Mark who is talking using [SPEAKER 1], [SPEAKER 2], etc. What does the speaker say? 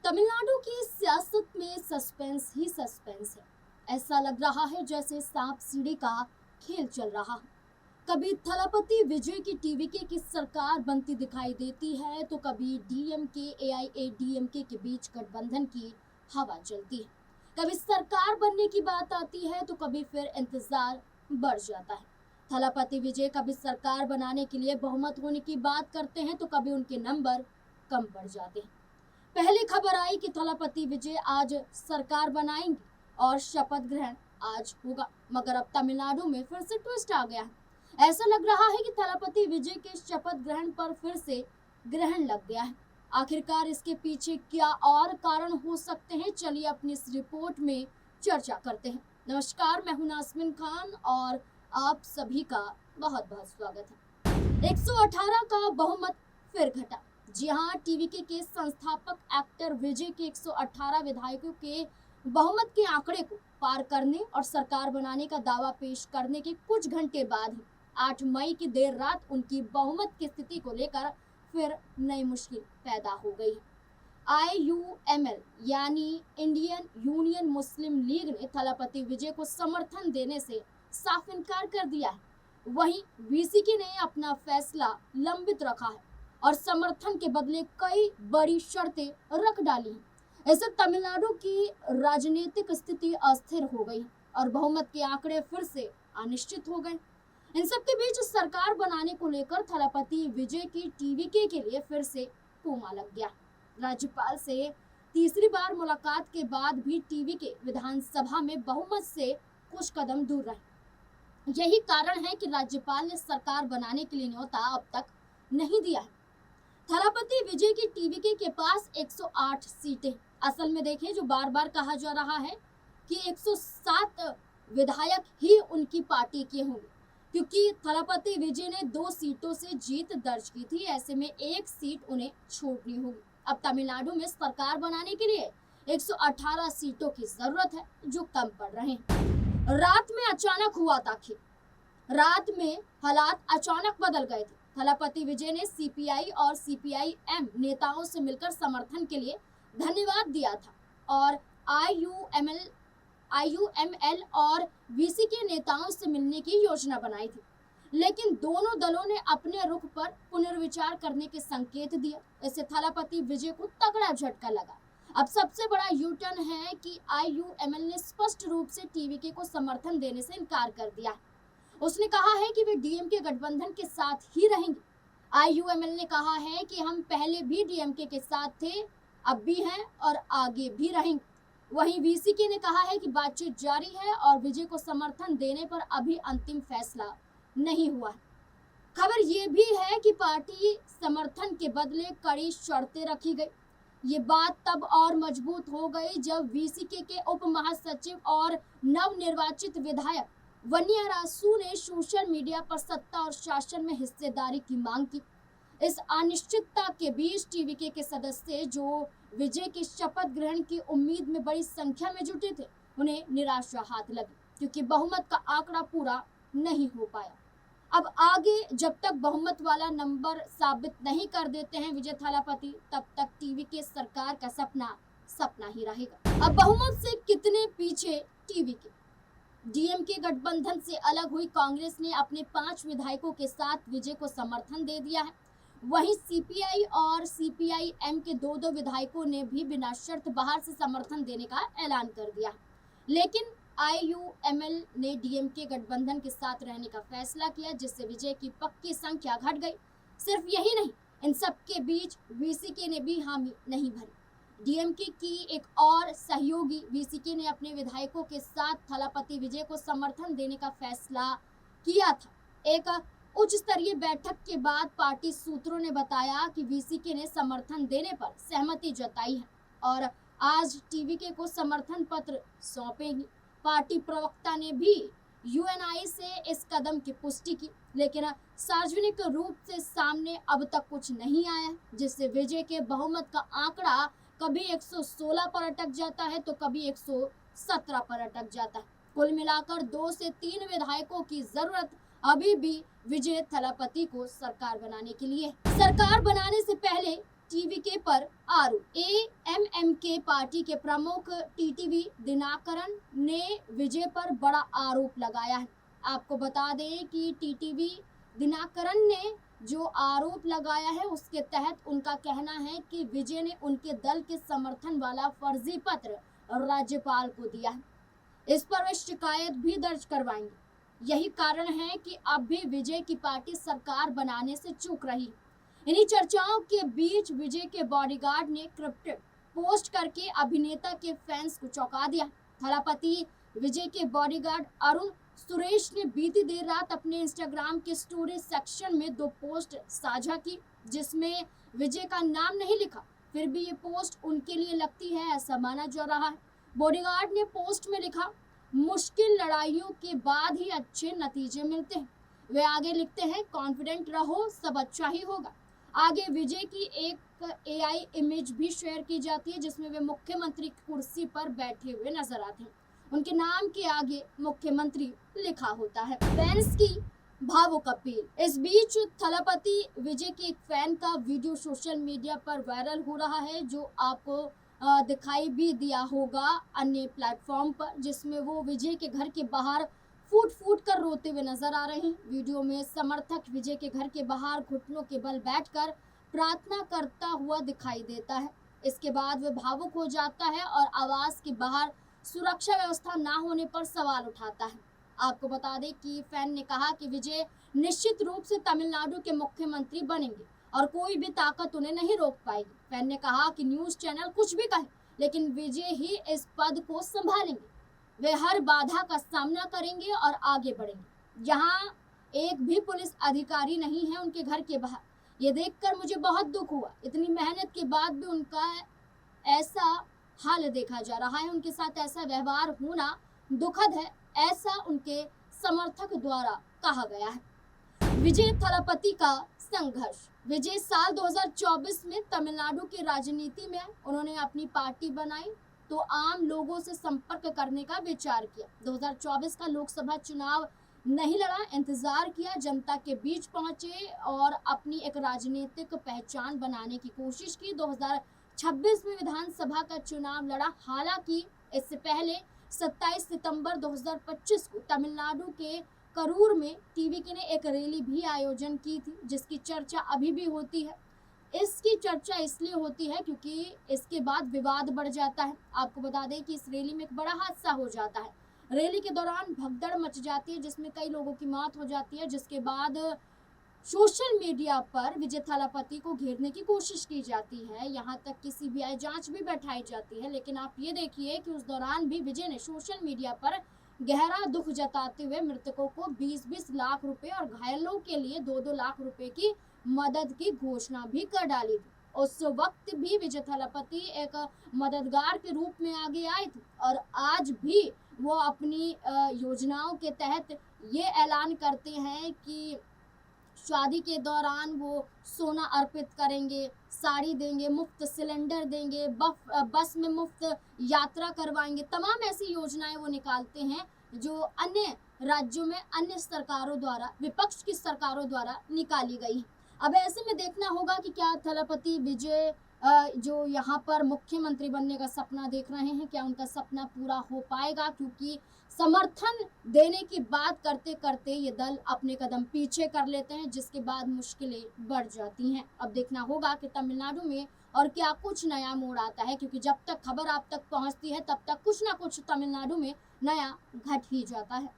[SPEAKER 1] तमिलनाडु की सियासत में सस्पेंस ही सस्पेंस है। ऐसा लग रहा है जैसे सांप सीढ़ी का खेल चल रहा है। कभी थलापति विजय की टीवीके की सरकार बनती दिखाई देती है तो कभी डीएमके एआईएडीएमके के बीच गठबंधन की हवा चलती है। कभी सरकार बनने की बात आती है तो कभी फिर इंतजार बढ़ जाता है। थलापति विजय कभी सरकार बनाने के लिए बहुमत होने की बात करते हैं तो कभी उनके नंबर कम पड़ जाते हैं। पहली खबर आई कि थलापति विजय आज सरकार बनाएंगे और शपथ ग्रहण आज होगा, मगर अब तमिलनाडु में फिर से ट्विस्ट आ गया है। ऐसा लग रहा है कि थलापति विजय के शपथ ग्रहण पर फिर से ग्रहण लग गया है। आखिरकार इसके पीछे क्या और कारण हो सकते हैं, चलिए अपनी इस रिपोर्ट में चर्चा करते हैं। नमस्कार, मैं हूं नाज़मीन खान और आप सभी का बहुत बहुत स्वागत है। 118 का बहुमत फिर घटा। जी हाँ, टीवीके के संस्थापक एक्टर विजय के 118 विधायकों के बहुमत के आंकड़े को पार करने और सरकार बनाने का दावा पेश करने के कुछ घंटे बाद ही 8 मई की देर रात उनकी बहुमत की स्थिति को लेकर फिर नई मुश्किल पैदा हो गई है। IUML यानी इंडियन यूनियन मुस्लिम लीग ने थलापति विजय को समर्थन देने से साफ इनकार कर दिया है। वहीं VCK ने अपना फैसला लंबित रखा है और समर्थन के बदले कई बड़ी शर्तें रख डाली हैं। इससे तमिलनाडु की राजनीतिक स्थिति अस्थिर हो गई और बहुमत के आंकड़े फिर से अनिश्चित हो गए। इन सबके बीच सरकार बनाने को लेकर थलापति विजय की टीवीके के लिए फिर से कोमा लग गया। राज्यपाल से तीसरी बार मुलाकात के बाद भी टीवीके विधानसभा में बहुमत से कुछ कदम दूर रहे। यही कारण है कि राज्यपाल ने सरकार बनाने के लिए न्योता अब तक नहीं दिया है। थलापति विजय की टीवीके के पास 108 सीटें। असल में देखें, जो बार बार कहा जा रहा है कि 107 विधायक ही उनकी पार्टी के होंगे, क्योंकि थलापति विजय ने 2 सीटों से जीत दर्ज की थी। ऐसे में 1 सीट उन्हें छोड़नी होगी। अब तमिलनाडु में सरकार बनाने के लिए 118 सीटों की जरूरत है, जो कम पड़ रहे हैं। रात में अचानक हुआ था खेल। रात में हालात अचानक बदल गए थे। थलापति विजय ने CPI और CPIM नेताओं से मिलकर समर्थन के लिए धन्यवाद दिया था और IUML और VCK नेताओं से मिलने की योजना बनाई थी, लेकिन दोनों दलों ने अपने रुख पर पुनर्विचार करने के संकेत दिए। इससे थलापति विजय को तगड़ा झटका लगा। अब सबसे बड़ा यूटर्न है कि IUML ने स्पष्ट रूप से टीवीके को समर्थन देने से इनकार कर दिया है। उसने कहा है कि वे DMK गठबंधन के साथ ही रहेंगे। IUML ने कहा है कि हम पहले भी DMK के साथ थे, अब भी हैं और आगे भी रहेंगे। वहीं VCK ने कहा है कि बातचीत जारी है और विजय को समर्थन देने पर अभी अंतिम फैसला नहीं हुआ है। खबर ये भी है कि पार्टी समर्थन के बदले कड़ी शर्तें रखी गई। ये बात तब और मजबूत हो गई जब VCK के उप महासचिव और नवनिर्वाचित विधायक वन्नियारासु ने सोशल मीडिया पर सत्ता और शासन में हिस्सेदारी की मांग की। इस अनिश्चितता के बीच टीवीके के सदस्य जो विजय के शपथ ग्रहण की उम्मीद में बड़ी संख्या में जुटे थे, उन्हें निराशा हाथ लगी, क्योंकि बहुमत का आंकड़ा पूरा नहीं हो पाया। अब आगे जब तक बहुमत वाला नंबर साबित नहीं कर देते हैं विजय थलापति, तब तक टीवीके सरकार का सपना ही रहेगा। अब बहुमत से कितने पीछे टीवीके? DMK गठबंधन से अलग हुई कांग्रेस ने अपने 5 विधायकों के साथ विजय को समर्थन दे दिया है। वहीं CPI और CPIM के 2 विधायकों ने भी बिना शर्त बाहर से समर्थन देने का ऐलान कर दिया है। लेकिन IUML ने DMK गठबंधन के साथ रहने का फैसला किया, जिससे विजय की पक्की संख्या घट गई। सिर्फ यही नहीं, इन सबके बीच VCK ने भी हामी नहीं भरी। DMK की एक और सहयोगी VCK ने अपने विधायकों के साथ थलापति विजय को समर्थन देने का फैसला किया था। एक उच्च स्तरीय बैठक के बाद पार्टी सूत्रों ने बताया कि VCK ने समर्थन देने पर सहमति जताई है और आज टीवीके को समर्थन पत्र सौंपेगी। पार्टी प्रवक्ता ने भी UNI से इस कदम की पुष्टि की, लेकिन सार्वजनिक रूप से सामने अब तक कुछ नहीं आया, जिससे विजय के बहुमत का आंकड़ा कभी 116 पर अटक जाता है तो कभी 117 पर अटक जाता है। कुल मिलाकर 2 से 3 विधायकों की जरूरत अभी भी विजय थलापति को सरकार बनाने के लिए। सरकार बनाने से पहले टीवीके पर आरोप। एएमएमके पार्टी के प्रमुख टीटीवी दिनाकरन ने विजय पर बड़ा आरोप लगाया है। आपको बता दें कि टीटीवी दिनाकरन ने जो आरोप लगाया है उसके तहत उनका कहना है कि विजय ने उनके दल के समर्थन वाला फर्जी पत्र राज्यपाल को दिया है। इस पर वे शिकायत भी दर्ज करवाएंगे। यही कारण है कि अब भी विजय की पार्टी सरकार बनाने से चूक रही। इन्हीं चर्चाओं के बीच विजय के बॉडीगार्ड ने क्रिप्टेड पोस्ट करके अभिनेता के फैंस को चौंका दिया। थलापति विजय के बॉडीगार्ड अरुण सुरेश ने बीती देर रात अपने इंस्टाग्राम के स्टोरी सेक्शन में 2 पोस्ट साझा की, जिसमें विजय का नाम नहीं लिखा। फिर भी ये पोस्ट उनके लिए लगती है ऐसा माना जा रहा है। बॉडीगार्ड ने पोस्ट में लिखा, मुश्किल लड़ाइयों के बाद ही अच्छे नतीजे मिलते हैं। वे आगे लिखते हैं, कॉन्फिडेंट रहो, सब अच्छा ही होगा। आगे विजय की एक एआई इमेज भी शेयर की जाती है जिसमें वे मुख्यमंत्री की कुर्सी पर बैठे हुए नजर आते हैं। उनके नाम के आगे मुख्यमंत्री लिखा होता है। फैंस की भावुक अपील। इस बीच थलापति विजय के एक फैन का वीडियो सोशल मीडिया पर वायरल हो रहा है, जो आपको दिखाई भी दिया होगा अन्य प्लेटफॉर्म पर, जिसमें वो विजय के घर के बाहर फूट फूट कर रोते हुए नजर आ रहे हैं। वीडियो में समर्थक विजय के घर के बाहर घुटनों के बल बैठकर प्रार्थना करता हुआ दिखाई देता है। इसके बाद वह भावुक हो जाता है और आवास के बाहर सुरक्षा व्यवस्था ना होने पर सवाल उठाता है। आपको बता दें कि फैन ने कहा कि विजय निश्चित रूप से तमिलनाडु के मुख्यमंत्री बनेंगे और कोई भी ताकत उन्हें नहीं रोक पाएगी। फैन ने कहा कि न्यूज़ चैनल कुछ भी कहे, लेकिन विजय ही इस पद को संभालेंगे। वे हर बाधा का सामना करेंगे और आगे बढ़ेंगे। यहाँ एक भी पुलिस अधिकारी नहीं है उनके घर के बाहर। ये देखकर मुझे बहुत दुख हुआ। इतनी मेहनत के बाद भी उनका ऐसा हाल देखा जा रहा है। उनके साथ ऐसा व्यवहार होना दुखद है, ऐसा उनके समर्थक द्वारा कहा गया है। विजय थलापति का संघर्ष। विजय साल 2024 में तमिलनाडु की राजनीति में उन्होंने अपनी पार्टी बनाई तो आम लोगों से संपर्क करने का विचार किया। 2024 का लोकसभा चुनाव नहीं लड़ा, इंतजार किया, जनता के बीच पहुंचे और अपनी एक राजनीतिक पहचान बनाने की कोशिश की। 2026 में विधानसभा का चुनाव लड़ा। हालांकि इससे पहले 27 सितंबर 2025 को तमिलनाडु के करूर में टीवीके ने एक रैली भी आयोजन की थी, जिसकी चर्चा अभी भी होती है। इसकी चर्चा इसलिए होती है क्योंकि इसके बाद विवाद बढ़ जाता है। आपको बता दें कि इस रैली में एक बड़ा हादसा हो जाता है। रैली के दौरान भगदड़ मच जाती है जिसमें कई लोगों की मौत हो जाती है, जिसके बाद सोशल मीडिया पर विजय थलापति को घेरने की कोशिश की जाती है। यहाँ तक कि सीबीआई जांच भी बैठाई जाती है। लेकिन आप ये देखिए कि उस दौरान भी विजय ने सोशल मीडिया पर गहरा दुख जताते हुए मृतकों को 20-20 लाख रुपए और घायलों के लिए 2-2 लाख रुपए की मदद की घोषणा भी कर डाली थी। उस वक्त भी विजय थलापति एक मददगार के रूप में आगे आए थे और आज भी वो अपनी योजनाओं के तहत ये ऐलान करते हैं कि शादी के दौरान वो सोना अर्पित करेंगे, साड़ी देंगे, मुफ्त सिलेंडर देंगे, बस में मुफ्त यात्रा करवाएंगे। तमाम ऐसी योजनाएं वो निकालते हैं जो अन्य राज्यों में अन्य सरकारों द्वारा, विपक्ष की सरकारों द्वारा निकाली गई। अब ऐसे में देखना होगा कि क्या थलापति विजय जो यहाँ पर मुख्यमंत्री बनने का सपना देख रहे हैं, क्या उनका सपना पूरा हो पाएगा, क्योंकि समर्थन देने की बात करते करते ये दल अपने कदम पीछे कर लेते हैं, जिसके बाद मुश्किलें बढ़ जाती हैं। अब देखना होगा कि तमिलनाडु में और क्या कुछ नया मोड़ आता है, क्योंकि जब तक खबर आप तक पहुंचती है तब तक कुछ ना कुछ तमिलनाडु में नया घट ही जाता है।